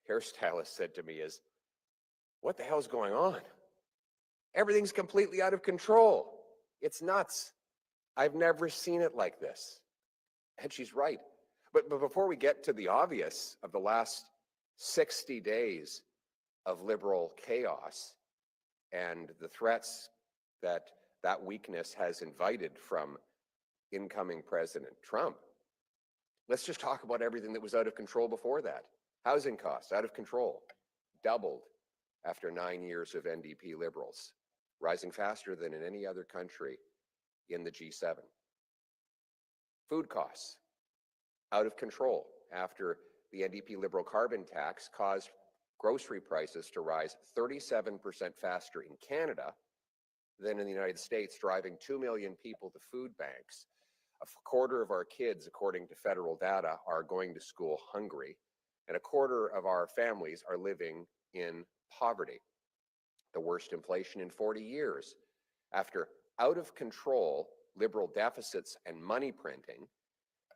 hairstylist said to me is, "What the hell's going on? Everything's completely out of control. It's nuts. I've never seen it like this." And she's right. But before we get to the obvious of the last 60 days of liberal chaos and the threats that that weakness has invited from incoming President Trump, let's just talk about everything that was out of control before that. Housing costs, out of control, doubled after 9 years of NDP Liberals, rising faster than in any other country in the G7. Food costs, out of control after the NDP Liberal carbon tax caused grocery prices to rise 37% faster in Canada than in the United States, driving 2 million people to food banks. A quarter of our kids, according to federal data, are going to school hungry, and a quarter of our families are living in poverty. The worst inflation in 40 years. After out of control liberal deficits and money printing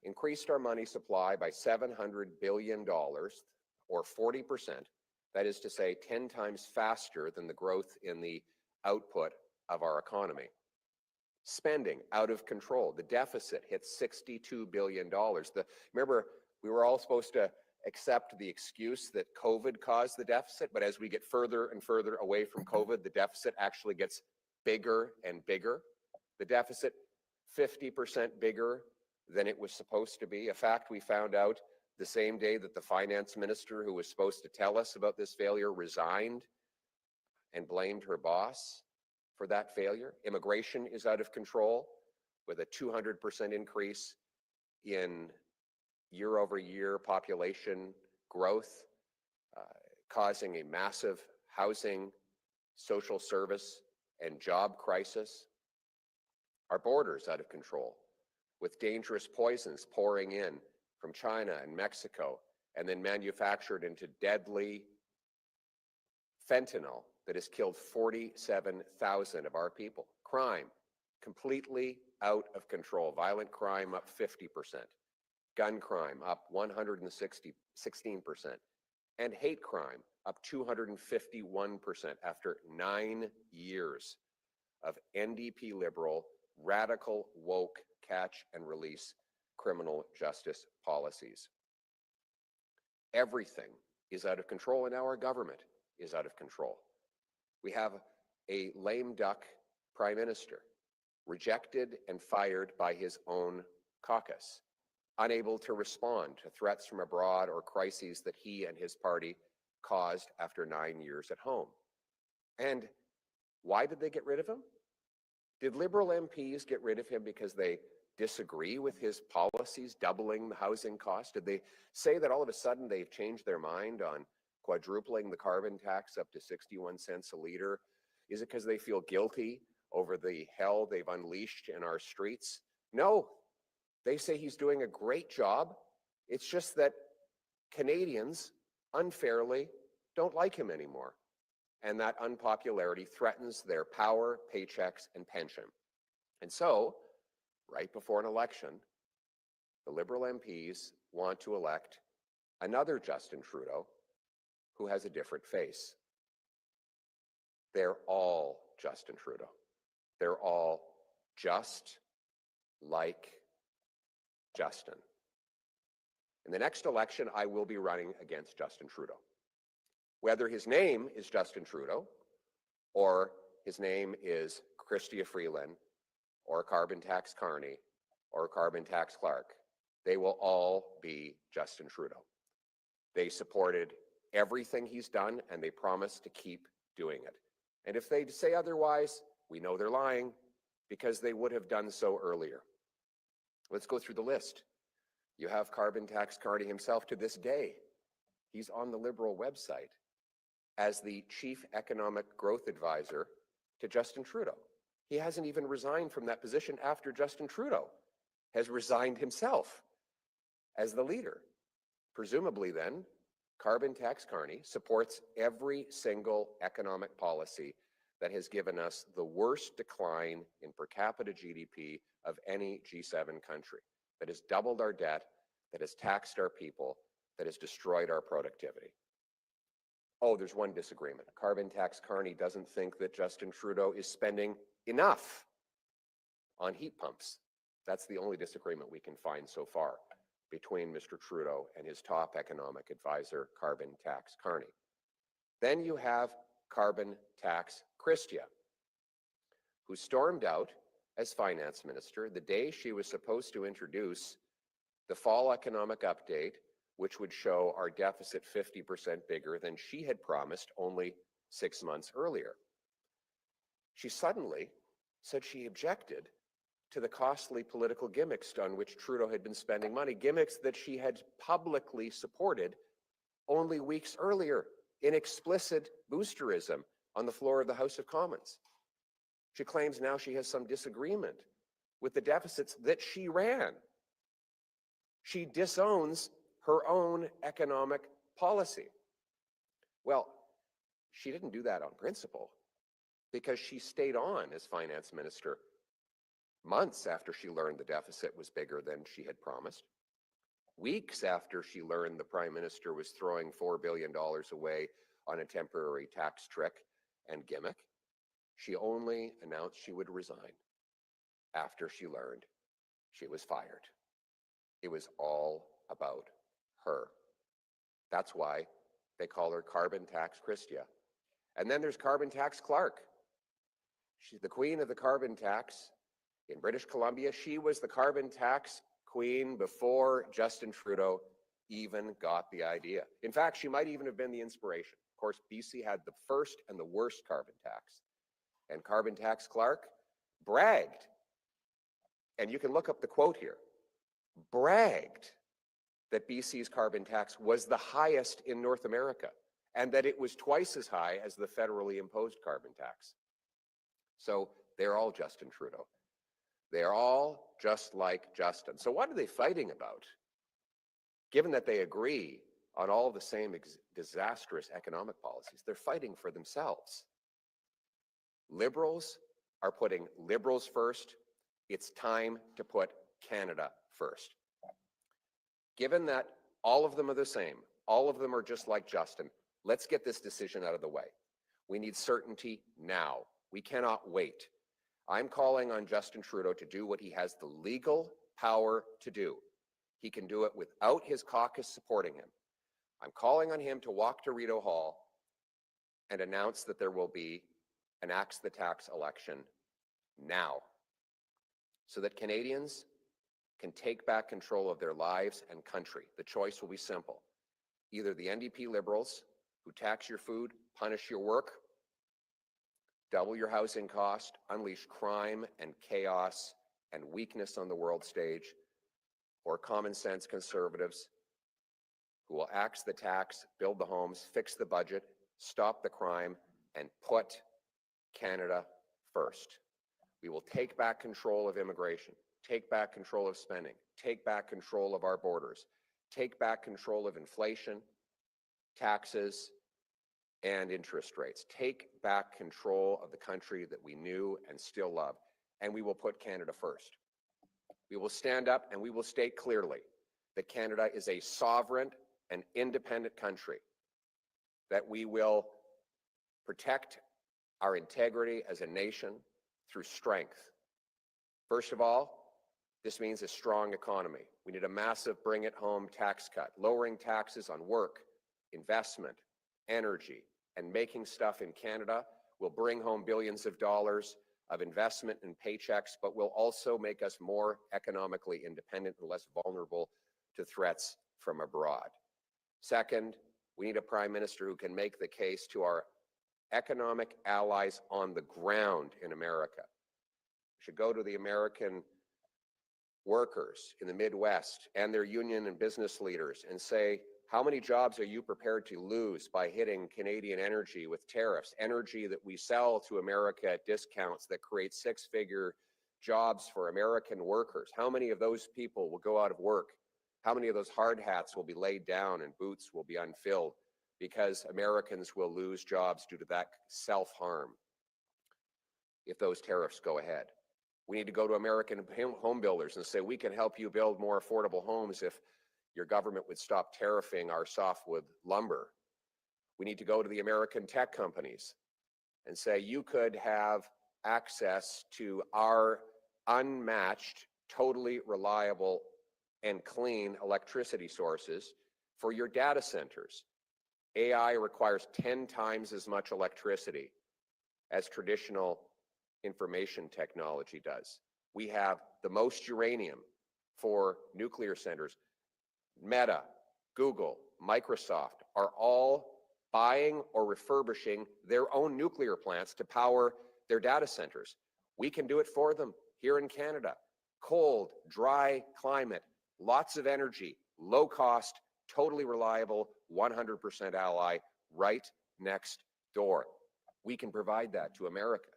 increased our money supply by $700 billion, or 40%, that is to say 10 times faster than the growth in the output of our economy. Spending out of control. The deficit hit $62 billion. Remember, we were all supposed to accept the excuse that COVID caused the deficit, but as we get further and further away from COVID, the deficit actually gets bigger and bigger. The deficit 50% bigger than it was supposed to be. A fact we found out the same day that the finance minister who was supposed to tell us about this failure resigned and blamed her boss for that failure. Immigration is out of control with a 200% increase in year-over-year population growth, causing a massive housing, social service, and job crisis. Our borders out of control, with dangerous poisons pouring in from China and Mexico, and then manufactured into deadly fentanyl that has killed 47,000 of our people. Crime, completely out of control. Violent crime up 50%. Gun crime up 16%. And hate crime up 251% after 9 years of NDP Liberal, radical, woke, catch and release criminal justice policies. Everything is out of control, and now our government is out of control. We have a lame duck prime minister, rejected and fired by his own caucus, unable to respond to threats from abroad or crises that he and his party caused after 9 years at home. And why did they get rid of him? Did Liberal MPs get rid of him because they disagree with his policies, doubling the housing cost? Did they say that all of a sudden they've changed their mind on quadrupling the carbon tax up to 61 cents a liter? Is it because they feel guilty over the hell they've unleashed in our streets? No, they say he's doing a great job. It's just that Canadians unfairly don't like him anymore. And that unpopularity threatens their power, paychecks, and pension. And so, right before an election, the Liberal MPs want to elect another Justin Trudeau who has a different face. They're all Justin Trudeau. They're all just like Justin. In the next election, I will be running against Justin Trudeau. Whether his name is Justin Trudeau, or his name is Chrystia Freeland, or Carbon Tax Carney, or Carbon Tax Clark, they will all be Justin Trudeau. They supported everything he's done, and they promise to keep doing it. And if they say otherwise, we know they're lying, because they would have done so earlier. Let's go through the list. You have Carbon Tax Carney himself. To this day, he's on the Liberal website as the Chief Economic Growth Advisor to Justin Trudeau. He hasn't even resigned from that position after Justin Trudeau has resigned himself as the leader. Presumably then, Carbon Tax Carney supports every single economic policy that has given us the worst decline in per capita GDP of any G7 country, that has doubled our debt, that has taxed our people, that has destroyed our productivity. Oh, there's one disagreement. Carbon tax Carney doesn't think that Justin Trudeau is spending enough on heat pumps. That's the only disagreement we can find so far between Mr. Trudeau and his top economic advisor, Carbon tax Carney. Then you have Carbon tax Chrystia, who stormed out as finance minister the day she was supposed to introduce the fall economic update, which would show our deficit 50% bigger than she had promised only 6 months earlier. She suddenly said she objected to the costly political gimmicks on which Trudeau had been spending money, gimmicks that she had publicly supported only weeks earlier in explicit boosterism on the floor of the House of Commons. She claims now she has some disagreement with the deficits that she ran. She disowns her own economic policy. Well, she didn't do that on principle, because she stayed on as finance minister months after she learned the deficit was bigger than she had promised, weeks after she learned the Prime Minister was throwing $4 billion away on a temporary tax trick and gimmick. She only announced she would resign after she learned she was fired. It was all about her. That's why they call her Carbon tax Chrystia. And then there's Carbon tax Clark. She's the queen of the carbon tax in British Columbia. She was the carbon tax queen before Justin Trudeau even got the idea. In fact, she might even have been the inspiration. Of course, BC had the first and the worst carbon tax. And Carbon tax Clark bragged, and you can look up the quote here, bragged that BC's carbon tax was the highest in North America and that it was twice as high as the federally imposed carbon tax. So they're all Justin Trudeau. They're all just like Justin. So what are they fighting about? Given that they agree on all the same disastrous economic policies, they're fighting for themselves. Liberals are putting Liberals first. It's time to put Canada first. Given that all of them are the same, all of them are just like Justin, let's get this decision out of the way. We need certainty now. We cannot wait. I'm calling on Justin Trudeau to do what he has the legal power to do. He can do it without his caucus supporting him. I'm calling on him to walk to Rideau Hall and announce that there will be an Axe the Tax election now, so that Canadians can take back control of their lives and country. The choice will be simple. Either the NDP Liberals, who tax your food, punish your work, double your housing cost, unleash crime and chaos and weakness on the world stage, or common sense Conservatives who will axe the tax, build the homes, fix the budget, stop the crime, and put Canada first. We will take back control of immigration, take back control of spending, take back control of our borders, take back control of inflation, taxes, and interest rates. Take back control of the country that we knew and still love, and we will put Canada first. We will stand up and we will state clearly that Canada is a sovereign and independent country, that we will protect our integrity as a nation through strength. First of all, this means a strong economy. We need a massive bring-it-home tax cut, lowering taxes on work, investment, energy, and making stuff in Canada will bring home billions of dollars of investment and paychecks, but will also make us more economically independent and less vulnerable to threats from abroad. Second, we need a prime minister who can make the case to our economic allies on the ground in America. We should go to the American workers in the Midwest and their union and business leaders and say, how many jobs are you prepared to lose by hitting Canadian energy with tariffs, energy that we sell to America at discounts that create six-figure jobs for American workers? How many of those people will go out of work? How many of those hard hats will be laid down and boots will be unfilled because Americans will lose jobs due to that self-harm if those tariffs go ahead? We need to go to American home builders and say, we can help you build more affordable homes if your government would stop tariffing our softwood lumber. We need to go to the American tech companies and say, you could have access to our unmatched, totally reliable and clean electricity sources for your data centers. AI requires 10 times as much electricity as traditional information technology does. We have the most uranium for nuclear centers. Meta, Google, Microsoft are all buying or refurbishing their own nuclear plants to power their data centers. We can do it for them here in Canada. Cold, dry climate, lots of energy, low cost, totally reliable, 100% ally right next door. We can provide that to America.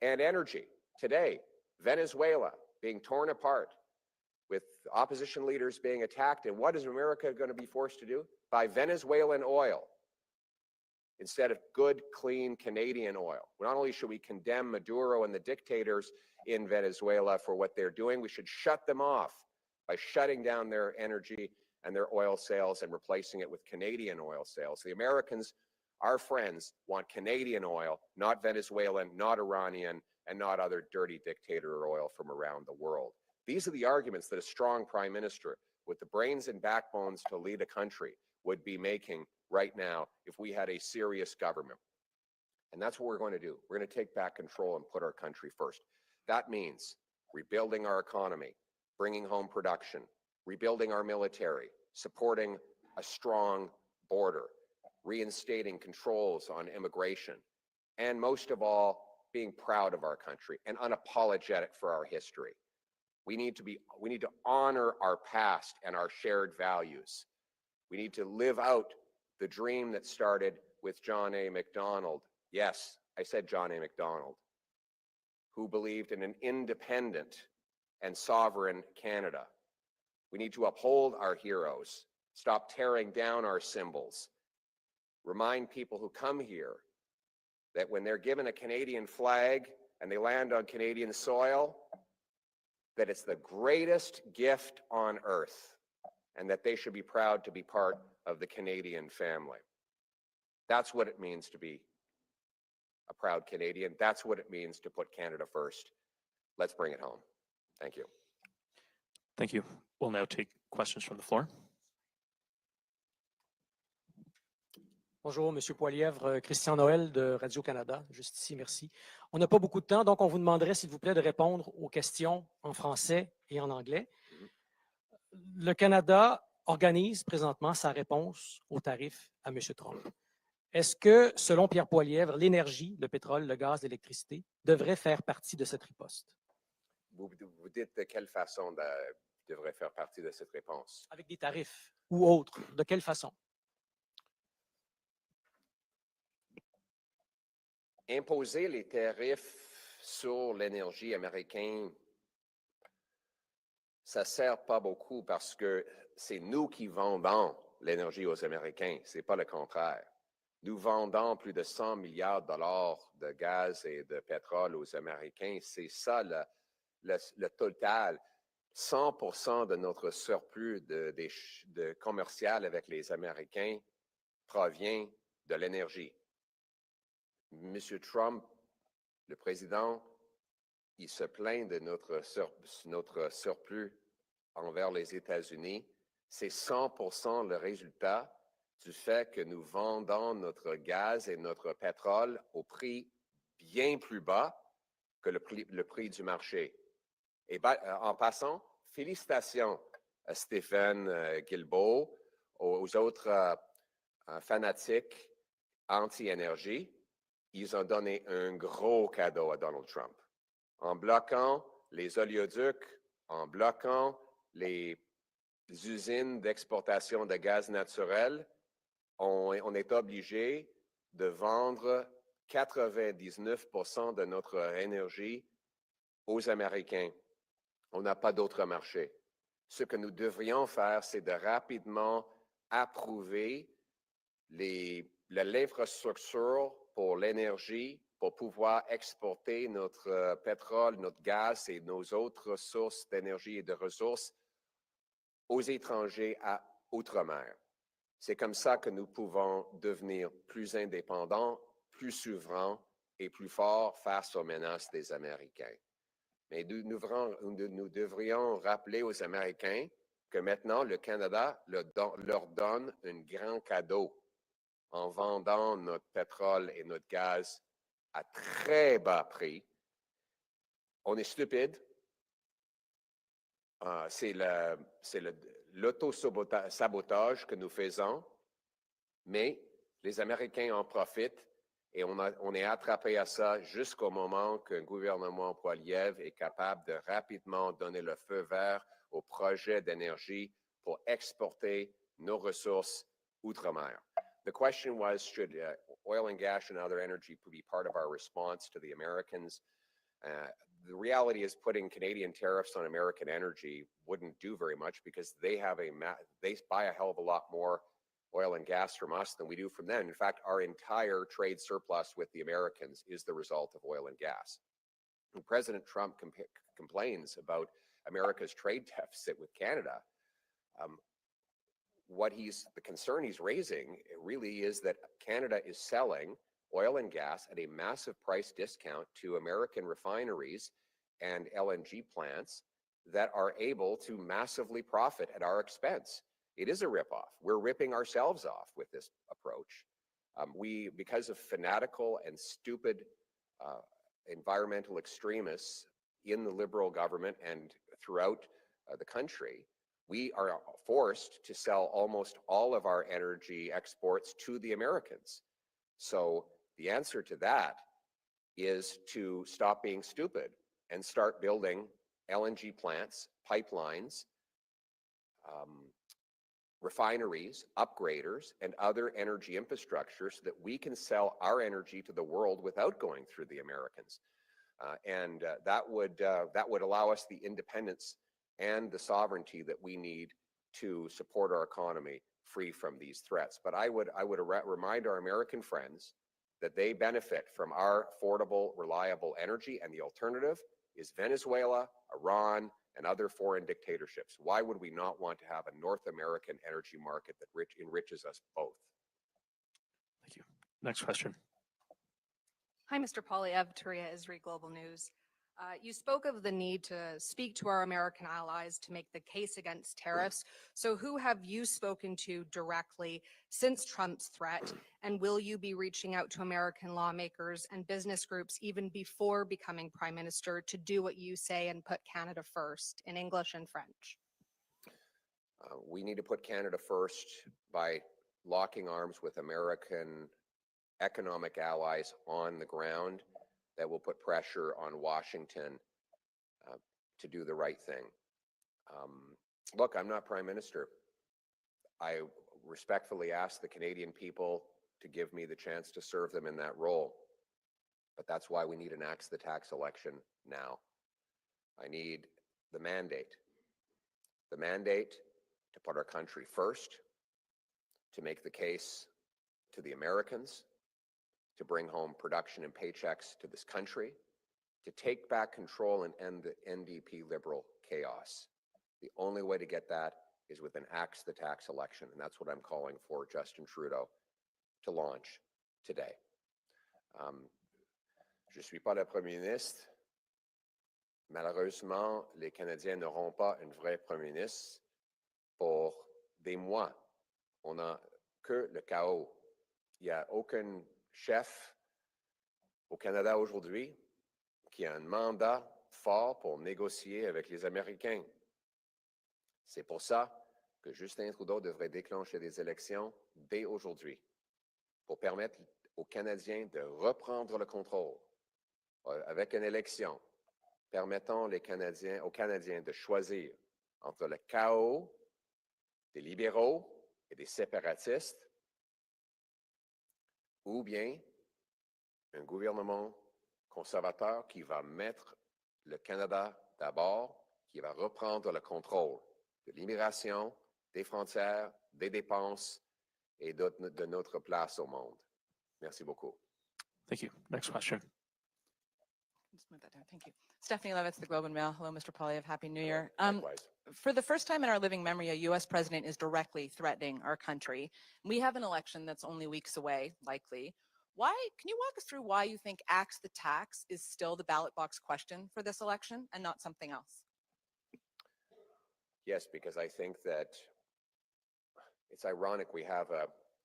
And energy. Today, Venezuela being torn apart with opposition leaders being attacked. And what is America going to be forced to do? Buy Venezuelan oil instead of good, clean Canadian oil. Not only should we condemn Maduro and the dictators in Venezuela for what they're doing, we should shut them off by shutting down their energy and their oil sales and replacing it with Canadian oil sales. The Americans, our friends, want Canadian oil, not Venezuelan, not Iranian, and not other dirty dictator oil from around the world. These are the arguments that a strong prime minister with the brains and backbones to lead a country would be making right now if we had a serious government. And that's what we're going to do. We're going to take back control and put our country first. That means rebuilding our economy, bringing home production, rebuilding our military, supporting a strong border, reinstating controls on immigration, and most of all, being proud of our country and unapologetic for our history. We need to honor our past and our shared values. We need to live out the dream that started with John A. Macdonald. Yes, I said John A. Macdonald, who believed in an independent and sovereign Canada. We need to uphold our heroes, stop tearing down our symbols, remind people who come here that when they're given a Canadian flag and they land on Canadian soil, that it's the greatest gift on earth and that they should be proud to be part of the Canadian family. That's what it means to be a proud Canadian. That's what it means to put Canada first. Let's bring it home. Thank you. Thank you. We'll now take questions from the floor. Bonjour, Monsieur Poilievre, Christian Noël de Radio-Canada, juste ici, merci. On n'a pas beaucoup de temps, donc on vous demanderait, s'il vous plaît, de répondre aux questions en français et en anglais. Le Canada organise présentement sa réponse aux tarifs à M. Trump. Est-ce que, selon Pierre Poilievre, l'énergie, le pétrole, le gaz, l'électricité devrait faire partie de cette riposte? Vous dites de quelle façon devrait faire partie de cette réponse? Avec des tarifs ou autres, de quelle façon? Imposer les tarifs sur l'énergie américaine, ça ne sert pas beaucoup parce que c'est nous qui vendons l'énergie aux Américains, ce n'est pas le contraire. Nous vendons plus de 100 milliards de dollars de gaz et de pétrole aux Américains. C'est ça le total. 100% de notre surplus de commercial avec les Américains provient de l'énergie. Monsieur Trump, le président, il se plaint de notre surplus envers les États-Unis. C'est 100% le résultat du fait que nous vendons notre gaz et notre pétrole au prix bien plus bas que le prix du marché. Et en passant, félicitations à Stephen Guilbeault, aux autres fanatiques anti-énergie. Ils ont donné un gros cadeau à Donald Trump. En bloquant les oléoducs, en bloquant les usines d'exportation de gaz naturel, on est obligé de vendre 99% de notre énergie aux Américains. On n'a pas d'autre marché. Ce que nous devrions faire, c'est de rapidement approuver l'infrastructure pour l'énergie, pour pouvoir exporter notre pétrole, notre gaz et nos autres sources d'énergie et de ressources aux étrangers à outre-mer. C'est comme ça que nous pouvons devenir plus indépendants, plus souverains et plus forts face aux menaces des Américains. Mais nous devrions rappeler aux Américains que maintenant, le Canada leur donne un grand cadeau en vendant notre pétrole et notre gaz à très bas prix. On est stupide. C'est l'auto-sabotage que nous faisons, mais les Américains en profitent et on est attrapé à ça jusqu'au moment qu'un gouvernement Poilievre est capable de rapidement donner le feu vert au projet d'énergie pour exporter nos ressources outre-mer. The question was, should oil and gas and other energy be part of our response to the Americans? The reality is putting Canadian tariffs on American energy wouldn't do very much because they buy a hell of a lot more oil and gas from us than we do from them. In fact, our entire trade surplus with the Americans is the result of oil and gas. When President Trump complains about America's trade deficit with Canada, the concern he's raising really is that Canada is selling oil and gas at a massive price discount to American refineries and LNG plants that are able to massively profit at our expense. It is a ripoff. We're ripping ourselves off with this approach. Because of fanatical and stupid environmental extremists in the Liberal government and throughout the country, we are forced to sell almost all of our energy exports to the Americans. So the answer to that is to stop being stupid and start building LNG plants, pipelines, refineries, upgraders, and other energy infrastructure so that we can sell our energy to the world without going through the Americans. That would allow us the independence and the sovereignty that we need to support our economy free from these threats. But I would remind our American friends that they benefit from our affordable, reliable energy, and the alternative is Venezuela, Iran, and other foreign dictatorships. Why would we not want to have a North American energy market that enriches us both? Thank you. Next question. Hi, Mr. Poilievre, Turia Isri, Global News. You spoke of the need to speak to our American allies to make the case against tariffs. So who have you spoken to directly since Trump's threat? And will you be reaching out to American lawmakers and business groups even before becoming Prime Minister to do what you say and put Canada first in English and French? We need to put Canada first by locking arms with American economic allies on the ground that will put pressure on Washington to do the right thing. Look, I'm not Prime Minister. I respectfully ask the Canadian people to give me the chance to serve them in that role. But that's why we need an axe the tax election now. I need the mandate to put our country first, to make the case to the Americans, to bring home production and paychecks to this country, to take back control and end the NDP Liberal chaos. The only way to get that is with an axe the tax election, and that's what I'm calling for Justin Trudeau to launch today. Je ne suis pas le Premier ministre. Malheureusement, les Canadiens n'auront pas un vrai Premier ministre pour des mois. On n'a que le chaos. Il n'y a aucun chef au Canada aujourd'hui qui a un mandat fort pour négocier avec les Américains. C'est pour ça que Justin Trudeau devrait déclencher des élections dès aujourd'hui pour permettre aux Canadiens de reprendre le contrôle avec une élection permettant aux Canadiens de choisir entre le chaos des libéraux et des séparatistes ou bien un gouvernement conservateur qui va mettre le Canada d'abord, qui va reprendre le contrôle de l'immigration, des frontières, des dépenses et de notre place au monde. Merci beaucoup. Thank you. Next question. Just move that down. Thank you. Stephanie Levitz, the Globe and Mail. Hello, Mr. Poilievre. Happy New Year. Likewise. for the first time in our living memory, a US president is directly threatening our country. We have an election that's only weeks away, likely. Can you walk us through why you think axe the tax is still the ballot box question for this election and not something else? Yes, because I think that it's ironic we have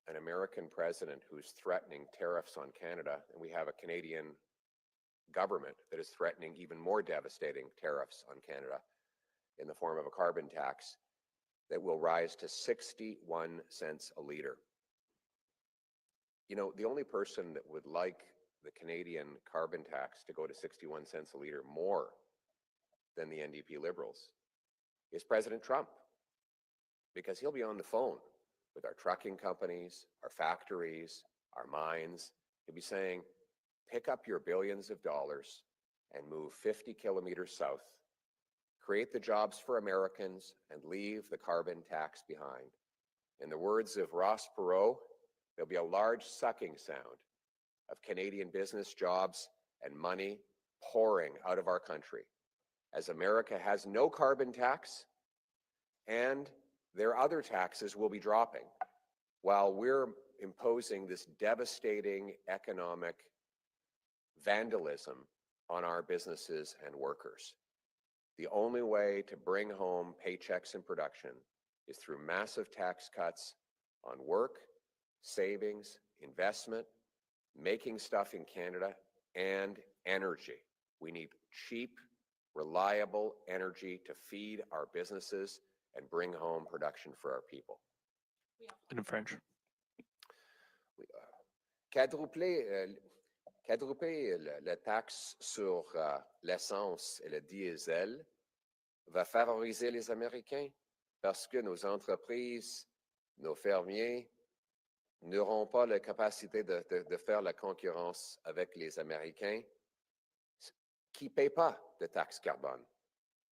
an American president who's threatening tariffs on Canada, and we have a Canadian government that is threatening even more devastating tariffs on Canada in the form of a carbon tax that will rise to 61 cents a liter. You know, the only person that would like the Canadian carbon tax to go to 61 cents a liter more than the NDP Liberals is President Trump, because he'll be on the phone with our trucking companies, our factories, our mines. He'll be saying, pick up your billions of dollars and move 50 kilometers south, create the jobs for Americans, and leave the carbon tax behind. In the words of Ross Perot, there'll be a large sucking sound of Canadian business jobs and money pouring out of our country, as America has no carbon tax and their other taxes will be dropping while we're imposing this devastating economic vandalism on our businesses and workers. The only way to bring home paychecks and production is through massive tax cuts on work, savings, investment, making stuff in Canada, and energy. We need cheap, reliable energy to feed our businesses and bring home production for our people. In French. Quadrupler la taxe sur l'essence et le diesel va favoriser les Américains parce que nos entreprises, nos fermiers n'auront pas la capacité de faire la concurrence avec les Américains qui ne paient pas de taxe carbone.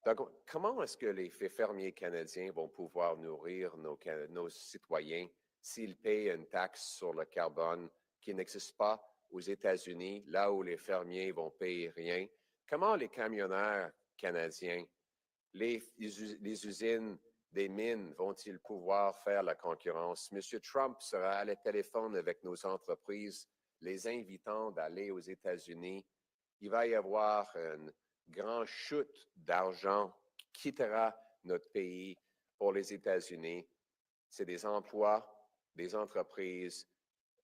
Donc, comment est-ce que les fermiers canadiens vont pouvoir nourrir nos citoyens s'ils paient une taxe sur le carbone qui n'existe pas aux États-Unis, là où les fermiers vont payer rien? Comment les camionneurs canadiens, les usines des mines vont-ils pouvoir faire la concurrence? Monsieur Trump sera à le téléphone avec nos entreprises, les invitant d'aller aux États-Unis. Il va y avoir une grande chute d'argent qui quittera notre pays pour les États-Unis. C'est des emplois, des entreprises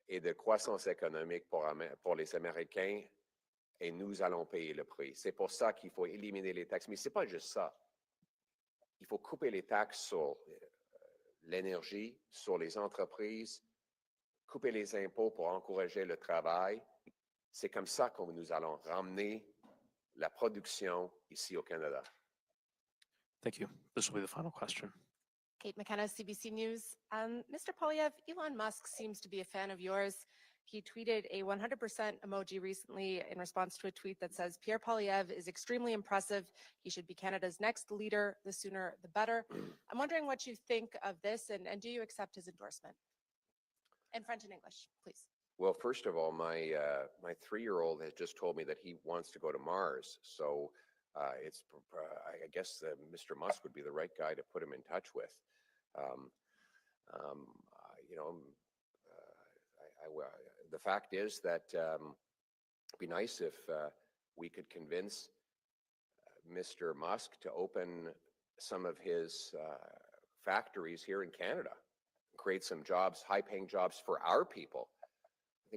et de croissance économique pour les Américains, et nous allons payer le prix. C'est pour ça qu'il faut éliminer les taxes. Mais ce n'est pas juste ça. Il faut couper les taxes sur l'énergie, sur les entreprises, couper les impôts pour encourager le travail. C'est comme ça que nous allons ramener la production ici au Canada. Thank you. This will be the final question. Kate McKenna, CBC News. Mr. Poilievre, Elon Musk seems to be a fan of yours. He tweeted a 100% emoji recently in response to a tweet that says, Pierre Poilievre is extremely impressive. He should be Canada's next leader. The sooner, the better. I'm wondering what you think of this, and do you accept his endorsement? In French and English, please. Well, first of all, my 3-year-old has just told me that he wants to go to Mars. So I guess Mr. Musk would be the right guy to put him in touch with. You know, the fact is that it'd be nice if we could convince Mr. Musk to open some of his factories here in Canada, create some jobs, high-paying jobs for our people. I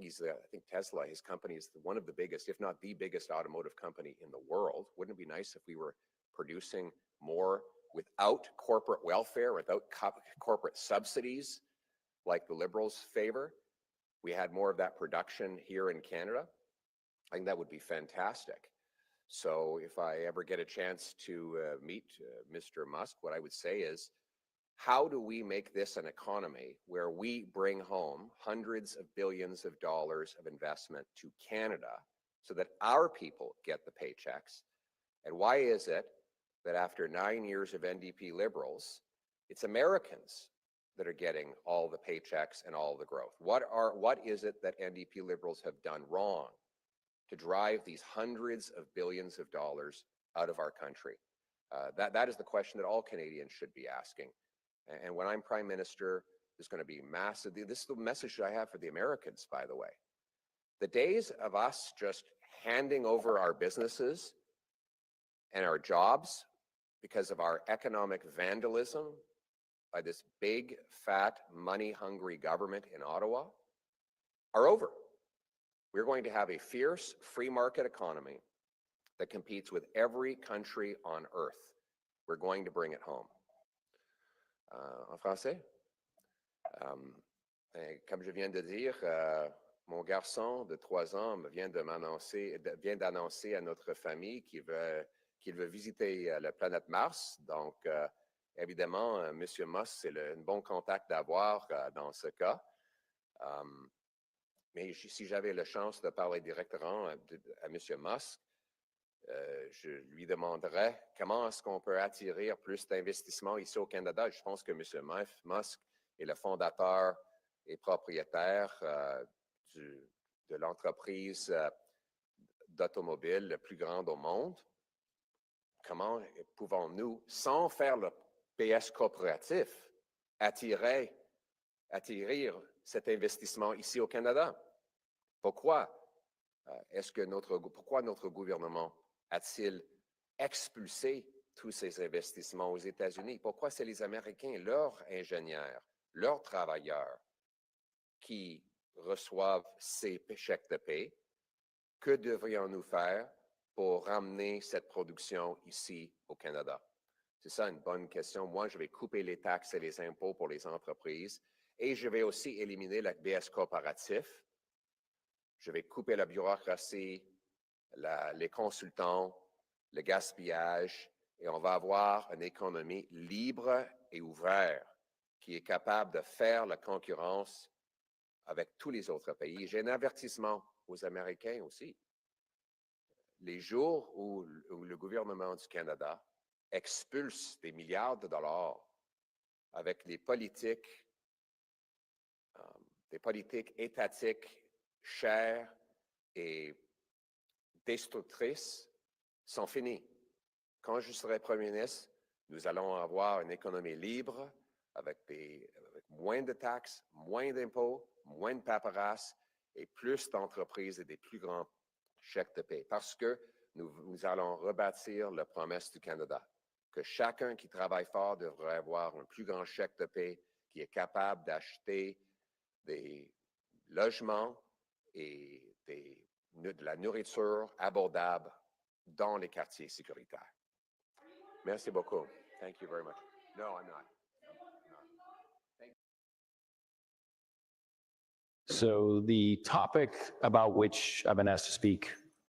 think Tesla, his company, is one of the biggest, if not the biggest automotive company in the world. Wouldn't it be nice if we were producing more without corporate welfare, without corporate subsidies like the Liberals favor? We had more of that production here in Canada. I think that would be fantastic. So if I ever get a chance to meet Mr. Musk, what I would say is, how do we make this an economy where we bring home hundreds of billions of dollars of investment to Canada so that our people get the paychecks? And why is it that after 9 years of NDP Liberals, it's Americans that are getting all the paychecks and all the growth? What is it that NDP Liberals have done wrong to drive these hundreds of billions of dollars out of our country? That is the question that all Canadians should be asking. And when I'm Prime Minister, there's going to be massive, this is the message I have for the Americans, by the way. The days of us just handing over our businesses and our jobs because of our economic vandalism by this big, fat, money-hungry government in Ottawa are over. We're going to have a fierce free market economy that competes with every country on earth. We're going to bring it home. En français? Comme je viens de dire, mon garçon de 3 ans vient d'annoncer à notre famille qu'il veut visiter la planète Mars. Donc, évidemment, M. Musk, c'est un bon contact d'avoir dans ce cas. Mais si j'avais la chance de parler directement à M. Musk, je lui demanderais comment est-ce qu'on peut attirer plus d'investissements ici au Canada. Je pense que M. Musk est le fondateur et propriétaire de l'entreprise d'automobile la plus grande au monde. Comment pouvons-nous, sans faire le PS coopératif, attirer cet investissement ici au Canada? Pourquoi pourquoi notre gouvernement a-t-il expulsé tous ces investissements aux États-Unis? Pourquoi c'est les Américains, leurs ingénieurs, leurs travailleurs qui reçoivent ces chèques de paie? Que devrions-nous faire pour ramener cette production ici au Canada? C'est ça une bonne question. Moi, je vais couper les taxes et les impôts pour les entreprises et je vais aussi éliminer le BS coopératif. Je vais couper la bureaucratie, les consultants, le gaspillage, et on va avoir une économie libre et ouverte qui est capable de faire la concurrence avec tous les autres pays. J'ai un avertissement aux Américains aussi. Les jours où le gouvernement du Canada expulse des milliards de dollars avec des politiques étatiques chères et destructrices sont finis. Quand je serai Premier ministre, nous allons avoir une économie libre avec moins de taxes, moins d'impôts, moins de paperasse et plus d'entreprises et des plus grands chèques de paie. Parce que nous allons rebâtir la promesse du Canada, que chacun qui travaille fort devrait avoir un plus grand chèque de paie qui est capable d'acheter des logements et de la nourriture abordable dans les quartiers sécuritaires. Merci beaucoup. Thank you very much. No, I'm not. So the topic about which I've been asked to speak